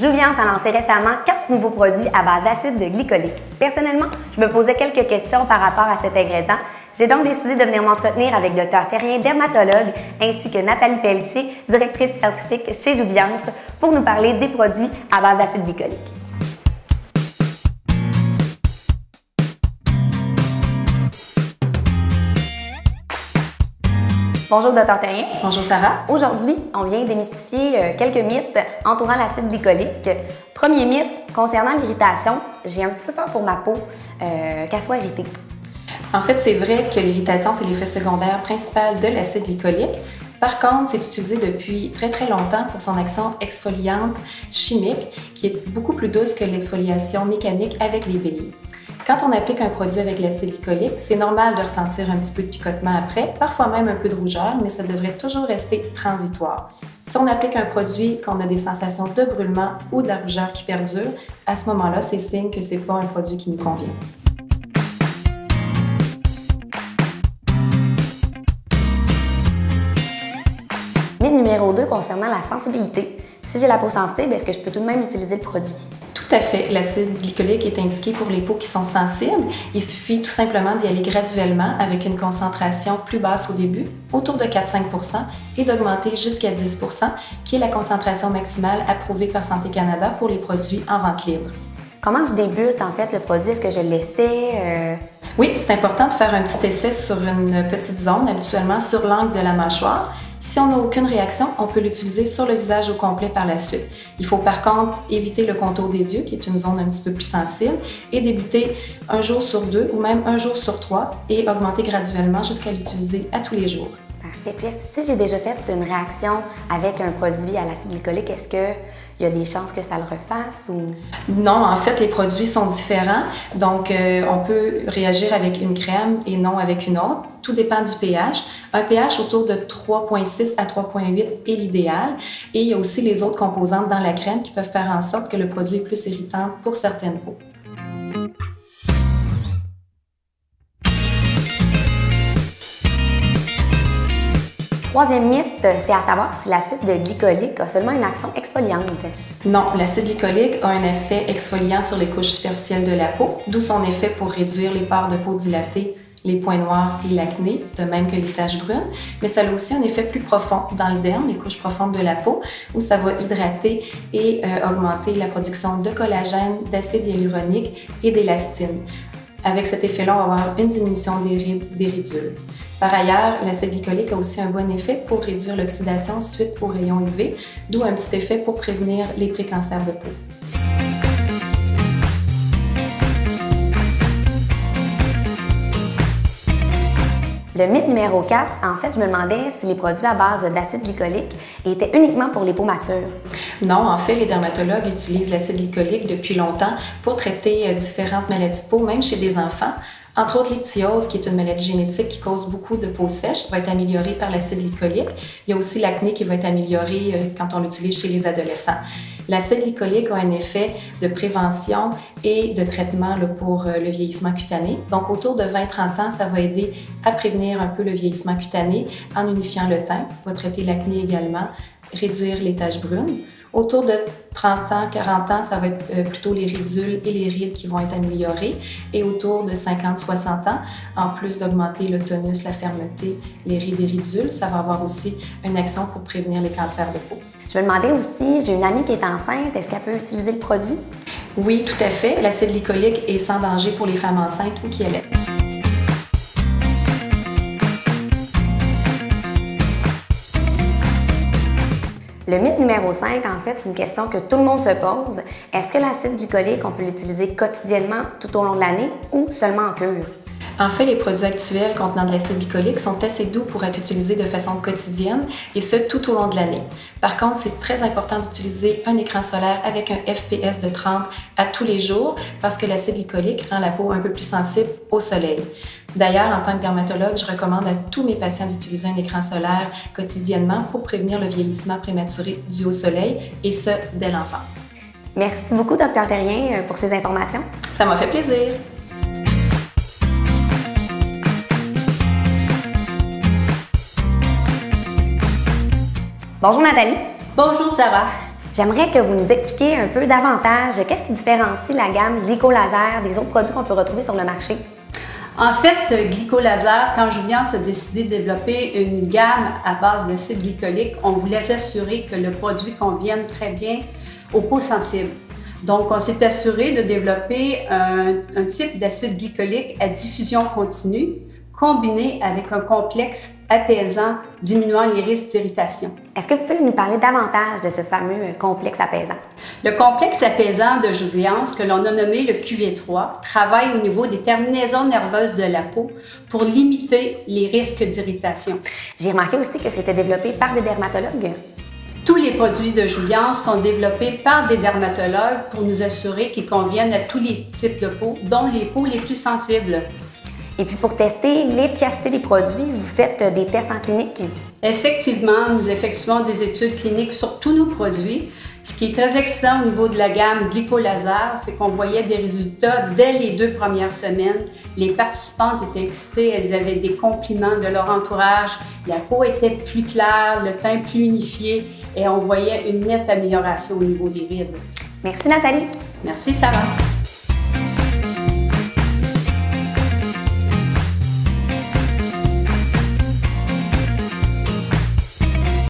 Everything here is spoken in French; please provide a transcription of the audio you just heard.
Jouviance a lancé récemment 4 nouveaux produits à base d'acide glycolique. Personnellement, je me posais quelques questions par rapport à cet ingrédient. J'ai donc décidé de venir m'entretenir avec Dr Terrien, dermatologue, ainsi que Nathalie Pelletier, directrice scientifique chez Jouviance, pour nous parler des produits à base d'acide glycolique. Bonjour Dr Terrien. Bonjour Sarah. Aujourd'hui, on vient démystifier quelques mythes entourant l'acide glycolique. Premier mythe, concernant l'irritation, j'ai un petit peu peur pour ma peau qu'elle soit irritée. En fait, c'est vrai que l'irritation, c'est l'effet secondaire principal de l'acide glycolique. Par contre, c'est utilisé depuis très longtemps pour son action exfoliante chimique, qui est beaucoup plus douce que l'exfoliation mécanique avec les billes. Quand on applique un produit avec l'acide glycolique, c'est normal de ressentir un petit peu de picotement après, parfois même un peu de rougeur, mais ça devrait toujours rester transitoire. Si on applique un produit, qu'on a des sensations de brûlement ou de la rougeur qui perdure, à ce moment-là, c'est signe que ce n'est pas un produit qui nous convient. Mythe numéro 2 concernant la sensibilité. Si j'ai la peau sensible, est-ce que je peux tout de même utiliser le produit? Tout à fait. L'acide glycolique est indiqué pour les peaux qui sont sensibles. Il suffit tout simplement d'y aller graduellement avec une concentration plus basse au début, autour de 4-5 %, et d'augmenter jusqu'à 10 %, qui est la concentration maximale approuvée par Santé Canada pour les produits en vente libre. Comment je débute en fait le produit? Est-ce que je l'essaie? Oui, c'est important de faire un petit essai sur une petite zone, habituellement sur l'angle de la mâchoire. Si on n'a aucune réaction, on peut l'utiliser sur le visage au complet par la suite. Il faut par contre éviter le contour des yeux, qui est une zone un petit peu plus sensible, et débuter un jour sur 2 ou même un jour sur 3 et augmenter graduellement jusqu'à l'utiliser à tous les jours. Parfait. Puis si j'ai déjà fait une réaction avec un produit à l'acide glycolique, est-ce qu'il y a des chances que ça le refasse ou? Non, en fait, les produits sont différents. Donc, on peut réagir avec une crème et non avec une autre. Tout dépend du pH. Un pH autour de 3,6 à 3,8 est l'idéal. Et il y a aussi les autres composantes dans la crème qui peuvent faire en sorte que le produit est plus irritant pour certaines peaux. Troisième mythe, c'est à savoir si l'acide glycolique a seulement une action exfoliante. Non, l'acide glycolique a un effet exfoliant sur les couches superficielles de la peau, d'où son effet pour réduire les pores de peau dilatées, les points noirs et l'acné, de même que les taches brunes, mais ça a aussi un effet plus profond dans le derme, les couches profondes de la peau, où ça va hydrater et augmenter la production de collagène, d'acide hyaluronique et d'élastine. Avec cet effet-là, on va avoir une diminution des rides, des ridules. Par ailleurs, l'acide glycolique a aussi un bon effet pour réduire l'oxydation suite aux rayons UV, d'où un petit effet pour prévenir les précancers de peau. Le mythe numéro 4, en fait, je me demandais si les produits à base d'acide glycolique étaient uniquement pour les peaux matures. Non, en fait, les dermatologues utilisent l'acide glycolique depuis longtemps pour traiter différentes maladies de peau, même chez des enfants. Entre autres, l'ichthyose, qui est une maladie génétique qui cause beaucoup de peau sèche, va être améliorée par l'acide glycolique. Il y a aussi l'acné qui va être amélioré quand on l'utilise chez les adolescents. L'acide glycolique a un effet de prévention et de traitement pour le vieillissement cutané. Donc, autour de 20-30 ans, ça va aider à prévenir un peu le vieillissement cutané en unifiant le teint. Va traiter l'acné également, réduire les taches brunes. Autour de 30 ans, 40 ans, ça va être plutôt les ridules et les rides qui vont être améliorées. Et autour de 50-60 ans, en plus d'augmenter le tonus, la fermeté, les rides et ridules, ça va avoir aussi une action pour prévenir les cancers de peau. Je me demandais aussi, j'ai une amie qui est enceinte, est-ce qu'elle peut utiliser le produit? Oui, tout à fait. L'acide glycolique est sans danger pour les femmes enceintes ou qui allaitent. Le mythe numéro 5, en fait, c'est une question que tout le monde se pose. Est-ce que l'acide glycolique, on peut l'utiliser quotidiennement tout au long de l'année ou seulement en cure? En fait, les produits actuels contenant de l'acide glycolique sont assez doux pour être utilisés de façon quotidienne et ce, tout au long de l'année. Par contre, c'est très important d'utiliser un écran solaire avec un FPS de 30 à tous les jours parce que l'acide glycolique rend la peau un peu plus sensible au soleil. D'ailleurs, en tant que dermatologue, je recommande à tous mes patients d'utiliser un écran solaire quotidiennement pour prévenir le vieillissement prématuré dû au soleil et ce, dès l'enfance. Merci beaucoup, Dr Terrien, pour ces informations. Ça m'a fait plaisir. Bonjour Nathalie. Bonjour Sarah. J'aimerais que vous nous expliquiez un peu davantage qu'est-ce qui différencie la gamme Glycolaser des autres produits qu'on peut retrouver sur le marché. En fait, Glycolaser, quand Jouviance a décidé de développer une gamme à base d'acide glycolique, on voulait s'assurer que le produit convienne très bien aux peaux sensibles. Donc, on s'est assuré de développer un type d'acide glycolique à diffusion continue, combiné avec un complexe apaisant, diminuant les risques d'irritation. Est-ce que vous pouvez nous parler davantage de ce fameux complexe apaisant? Le complexe apaisant de Jouviance, que l'on a nommé le QV3, travaille au niveau des terminaisons nerveuses de la peau pour limiter les risques d'irritation. J'ai remarqué aussi que c'était développé par des dermatologues. Tous les produits de Jouviance sont développés par des dermatologues pour nous assurer qu'ils conviennent à tous les types de peau, dont les peaux les plus sensibles. Et puis pour tester l'efficacité des produits, vous faites des tests en clinique? Effectivement, nous effectuons des études cliniques sur tous nos produits. Ce qui est très excitant au niveau de la gamme Glycolaser, c'est qu'on voyait des résultats dès les 2 premières semaines. Les participantes étaient excitées, elles avaient des compliments de leur entourage. La peau était plus claire, le teint plus unifié et on voyait une nette amélioration au niveau des rides. Merci Nathalie. Merci Sarah.